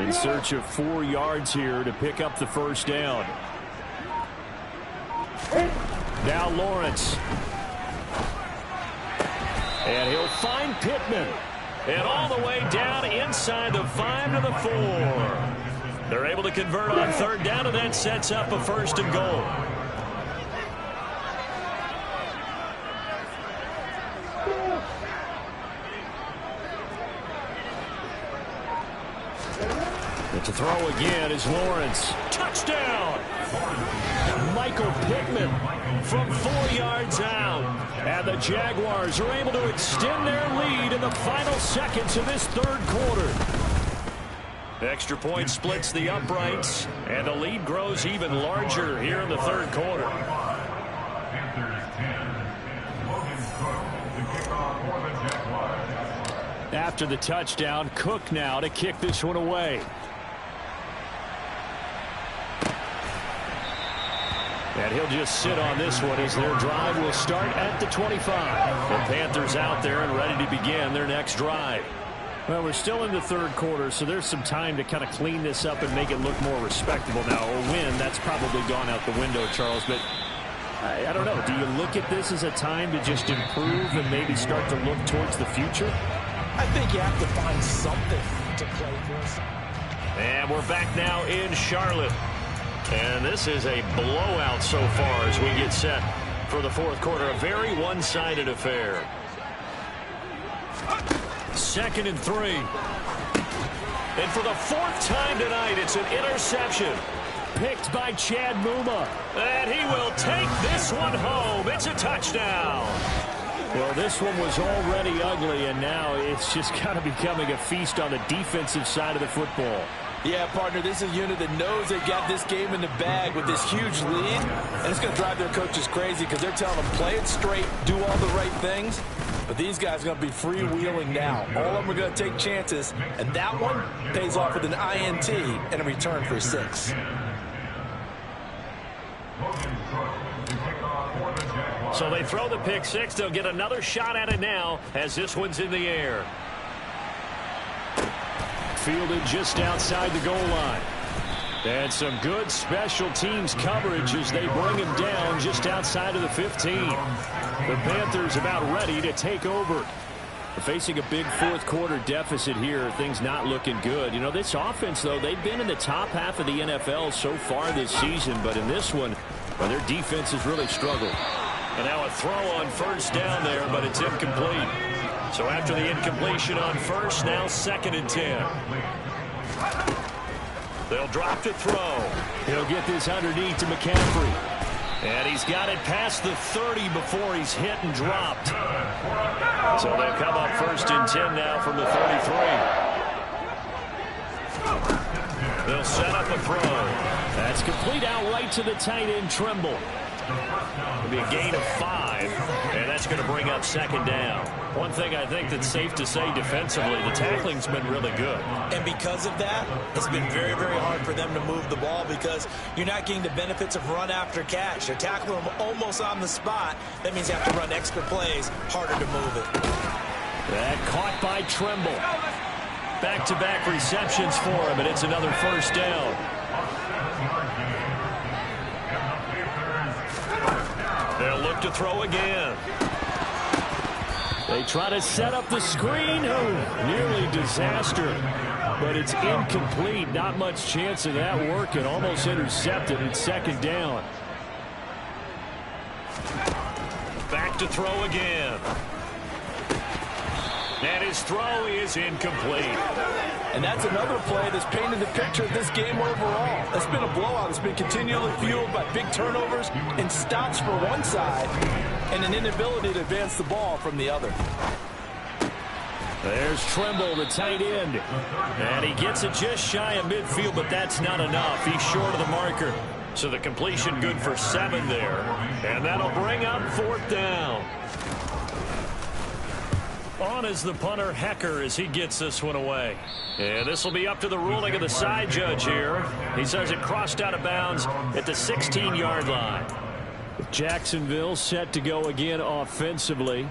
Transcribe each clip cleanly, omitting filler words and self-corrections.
In search of 4 yards here to pick up the first down. Now Lawrence. And he'll find Pittman. And all the way down inside the 5 to the 4. They're able to convert on third down, and that sets up a 1st and goal. To throw again is Lawrence. Touchdown! Michael Pittman from 4 yards out. And the Jaguars are able to extend their lead in the final seconds of this 3rd quarter. Extra point splits the uprights, and the lead grows even larger here in the 3rd quarter. After the touchdown, Cook now to kick this one away. And he'll just sit on this one as their drive will start at the 25. The Panthers out there and ready to begin their next drive. Well, we're still in the 3rd quarter, so there's some time to kind of clean this up and make it look more respectable. Now, a win, that's probably gone out the window, Charles, but I don't know. Do you look at this as a time to just improve and maybe start to look towards the future? I think you have to find something to play for. And we're back now in Charlotte. And this is a blowout so far as we get set for the 4th quarter. A very one-sided affair. 2nd and 3. And for the 4th time tonight, it's an interception. Picked by Chad Muma. And he will take this one home. It's a touchdown. Well, this one was already ugly, and now it's just kind of becoming a feast on the defensive side of the football. Yeah, partner, this is a unit that knows they got this game in the bag with this huge lead, and it's going to drive their coaches crazy because they're telling them play it straight, do all the right things, but these guys are going to be freewheeling now. All of them are going to take chances, and that one pays off with an INT and a return for 6. So they throw the pick 6. They'll get another shot at it now as this one's in the air. Fielded just outside the goal line. And some good special teams coverage as they bring him down just outside of the 15. The Panthers about ready to take over. Facing a big 4th quarter deficit here. Things not looking good. You know, this offense, though, they've been in the top half of the NFL so far this season. But in this one, well, their defense has really struggled. And now a throw on 1st down there, but it's incomplete. So after the incompletion on 1st, now 2nd and 10. They'll drop to throw. He'll get this underneath to McCaffrey. And he's got it past the 30 before he's hit and dropped. So they'll come up 1st and 10 now from the 33. They'll set up a throw. That's complete outright to the tight end, Trimble. It'll be a gain of 5, and that's going to bring up 2nd down. One thing I think that's safe to say defensively, the tackling's been really good. And because of that, it's been very, very hard for them to move the ball because you're not getting the benefits of run after catch. They're tackling them almost on the spot. That means you have to run extra plays, harder to move it. That caught by Trimble. Back-to-back receptions for him, and it's another 1st down. They'll look to throw again. They try to set up the screen. Oh, nearly disaster. But it's incomplete. Not much chance of that working. Almost intercepted. It's 2nd down. Back to throw again. And his throw is incomplete. And that's another play that's painted the picture of this game overall. It's been a blowout. It's been continually fueled by big turnovers and stops for one side and an inability to advance the ball from the other. There's Trimble, the tight end. And he gets it just shy of midfield, but that's not enough. He's short of the marker. So the completion good for 7 there. And that'll bring up 4th down. On is the punter, Hecker, as he gets this one away. And this will be up to the ruling of the side judge here. He says it crossed out of bounds at the 16-yard line. Jacksonville set to go again offensively.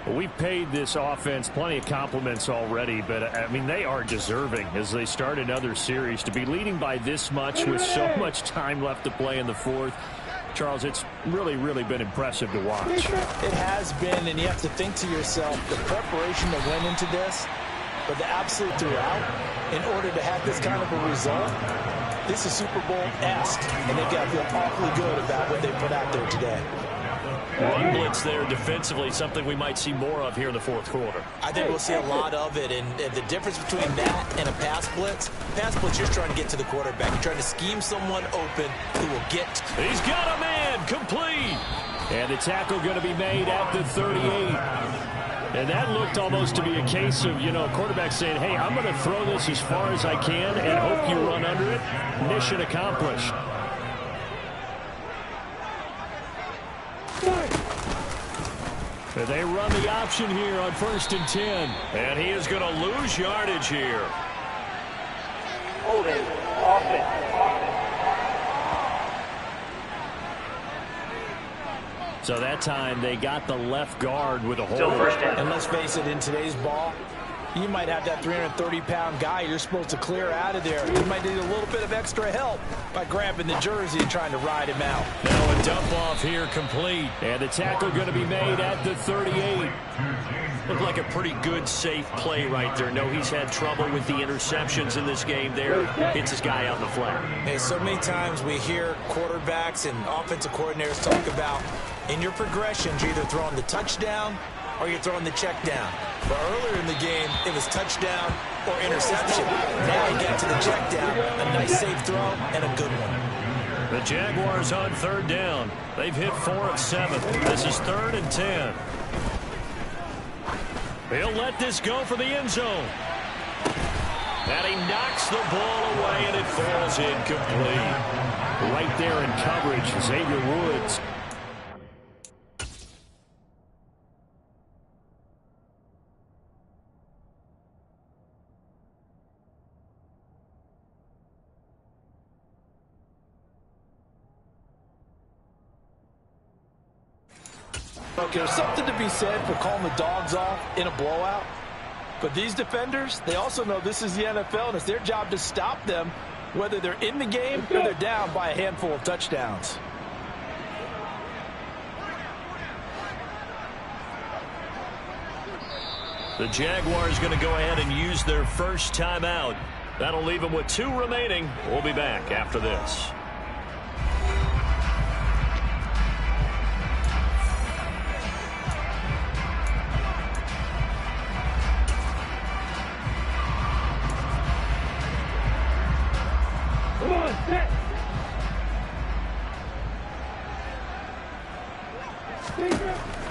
Well, we've paid this offense plenty of compliments already, but, I mean, they are deserving as they start another series. To be leading by this much with so much time left to play in the fourth, Charles, it's really, really been impressive to watch. It has been, and you have to think to yourself, the preparation that went into this, but the absolute throughout, in order to have this kind of a result, this is Super Bowl-esque, and they've got to feel awfully good about what they put out there today. Run blitz there defensively, something we might see more of here in the fourth quarter. I think we'll see a lot of it, and the difference between that and a pass blitz, you're trying to get to the quarterback. You're trying to scheme someone open who will get. He's got a man, complete. And the tackle going to be made at the 38. And that looked almost to be a case of, quarterback saying, hey, I'm going to throw this as far as I can and hope you run under it. Mission accomplished. They run the option here on 1st and 10. And he is going to lose yardage here. Holding offense. So that time they got the left guard with a hold. Still first down. And let's face it, in today's ball, you might have that 330-pound guy you're supposed to clear out of there. You might need a little bit of extra help by grabbing the jersey and trying to ride him out. Now a dump off here complete. And the tackle going to be made at the 38. Looked like a pretty good, safe play right there. No, he's had trouble with the interceptions in this game there. Hits his guy out in the flat. Hey, so many times we hear quarterbacks and offensive coordinators talk about in your progressions, you're either throwing the touchdown or you're throwing the check down. But earlier in the game, it was touchdown or interception. Now you get to the check down, a nice safe throw, and a good one. The Jaguars on 3rd down. They've hit 4 of 7. This is 3rd and 10. He'll let this go for the end zone. And he knocks the ball away, and it falls incomplete. Right there in coverage, Xavier Woods. Look, there's something to be said for calling the dogs off in a blowout. But these defenders, they also know this is the NFL, and it's their job to stop them, whether they're in the game or they're down by a handful of touchdowns. The Jaguars going to go ahead and use their first timeout. That'll leave them with 2 remaining. We'll be back after this.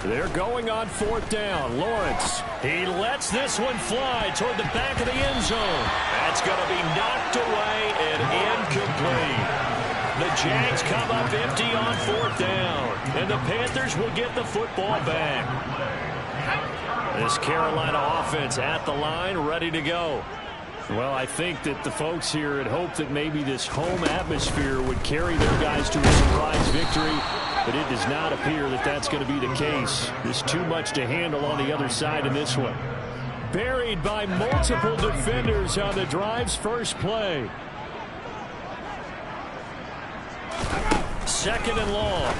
They're going on 4th down. Lawrence, he lets this one fly toward the back of the end zone. That's going to be knocked away and incomplete. The Jags come up empty on 4th down, and the Panthers will get the football back. This Carolina offense at the line, ready to go. Well, I think that the folks here had hoped that maybe this home atmosphere would carry their guys to a surprise victory, but it does not appear that that's going to be the case. There's too much to handle on the other side in this one. Buried by multiple defenders on the drive's first play. 2nd and long.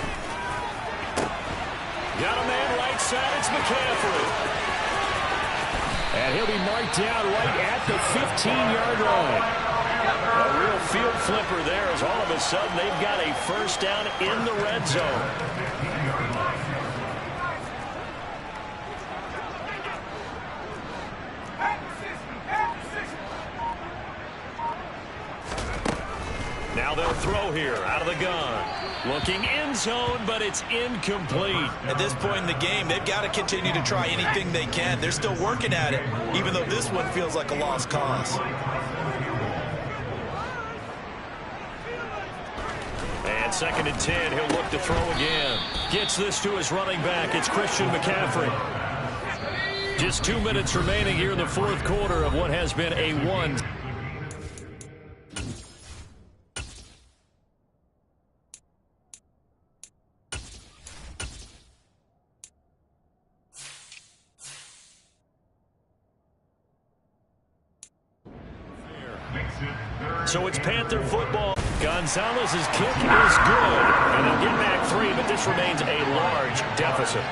Got a man right side. It's McCaffrey. And he'll be marked down right at the 15-yard line. A real field flipper there as all of a sudden they've got a first down in the red zone. Now they'll throw here out of the gun. Looking end zone, but it's incomplete. At this point in the game, they've got to continue to try anything they can. They're still working at it, even though this one feels like a lost cause. And 2nd and 10, he'll look to throw again. Gets this to his running back. It's Christian McCaffrey. Just 2 minutes remaining here in the 4th quarter of what has been a 1. So it's Panther football. Gonzalez's kick is good, and they'll get back 3, but this remains a large deficit.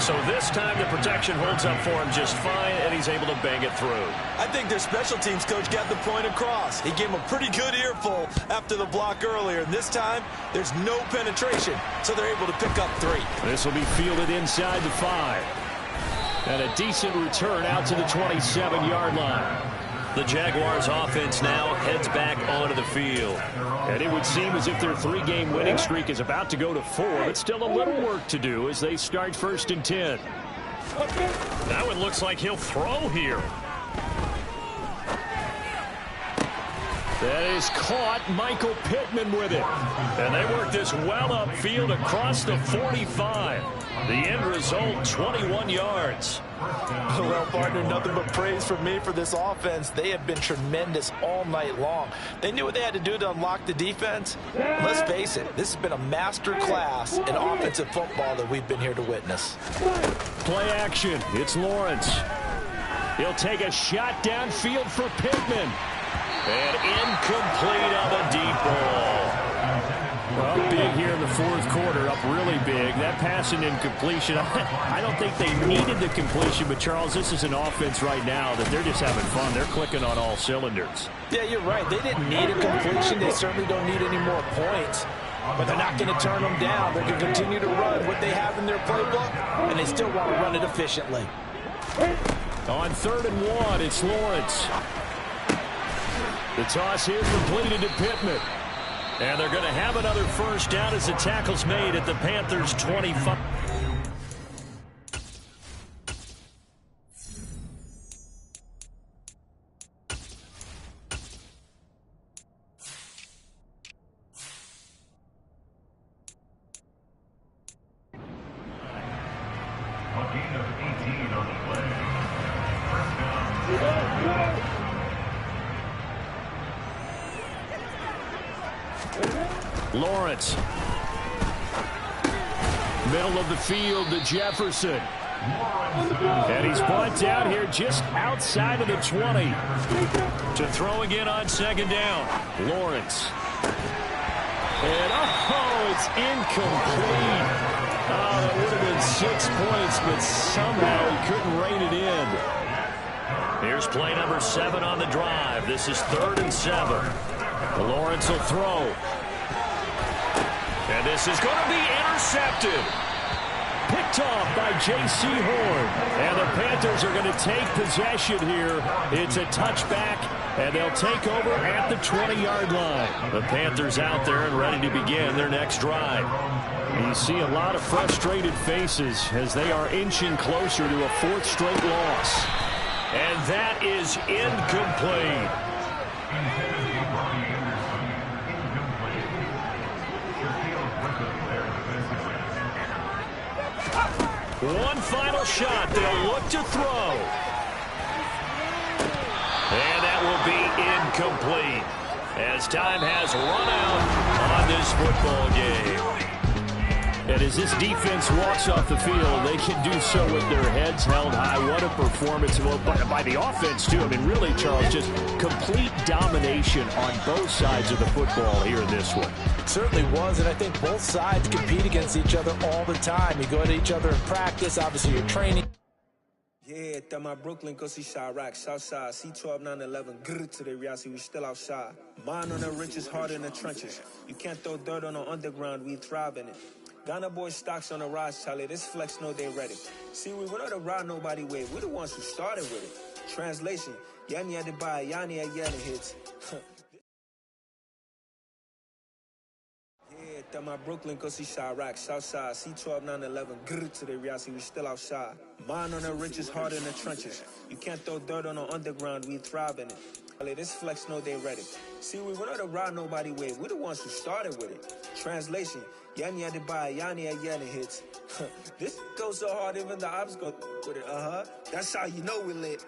So this time the protection holds up for him just fine, and he's able to bang it through. I think their special teams coach got the point across. He gave him a pretty good earful after the block earlier, and this time there's no penetration, so they're able to pick up 3. This will be fielded inside the 5. And a decent return out to the 27-yard line. The Jaguars offense now heads back onto the field. And it would seem as if their 3-game winning streak is about to go to 4, but still a little work to do as they start 1st and 10. That one looks like he'll throw here. That is caught. Michael Pittman with it. And they work this well upfield across the 45. The end result, 21 yards. Well, partner, nothing but praise from me for this offense. They have been tremendous all night long. They knew what they had to do to unlock the defense. Let's face it, this has been a master class in offensive football that we've been here to witness. Play action. It's Lawrence. He'll take a shot downfield for Pittman. And incomplete on the deep ball. Well, big here in the 4th quarter, up really big. That pass and incompletion, I don't think they needed the completion, but Charles, this is an offense right now that they're just having fun. They're clicking on all cylinders. Yeah, you're right. They didn't need a completion. They certainly don't need any more points. But they're not going to turn them down. They're going to continue to run what they have in their playbook, and they still want to run it efficiently. On 3rd and 1, it's Lawrence. The toss here completed to Pittman. And they're going to have another 1st down as the tackle's made at the Panthers' 25. A gain of 18 on the play. 1st down. Lawrence. Middle of the field to Jefferson. And he's brought down here just outside of the 20. To throw again on 2nd down. Lawrence. And, it's incomplete. Oh, that would have been 6 points, but somehow he couldn't rein it in. Here's play number 7 on the drive. This is 3rd and 7. Lawrence will throw. And this is going to be intercepted. Picked off by J.C. Horn. And the Panthers are going to take possession here. It's a touchback, and they'll take over at the 20-yard line. The Panthers out there and ready to begin their next drive. You see a lot of frustrated faces as they are inching closer to a 4th straight loss. And that is incomplete. One final shot. They'll look to throw. And that will be incomplete as time has run out on this football game. And as this defense walks off the field, they can do so with their heads held high. What a performance by the offense, too. I mean, really, Charles, just complete domination on both sides of the football here in this one. Certainly was, and I think both sides compete against each other all the time. You go at each other in practice, obviously you're training. Yeah, that my Brooklyn, go see Chirac, Southside, C12, 911, grr to the reality, we still outside. Mine on the riches, hard in the trenches. You can't throw dirt on the underground, we thrive in it. Ghana boys stocks on the rise, Charlie, this flex know they ready. See, we went on the ride nobody way, we the ones who started with it. Translation, Yanni had to buy, Yanni had yelling hits. That my Brooklyn, go see Chirac, Southside, C12, 911, grr to the reality, we still outside. Mine on the riches, hard in the trenches. You can't throw dirt on the underground, we thrive in it. This flex know they ready. See, we went on the ride nobody way, we the ones who started with it. Translation, Yanni had to buy, Yanni had yelling hits. This goes so hard, even the ops go with it, That's how you know we lit.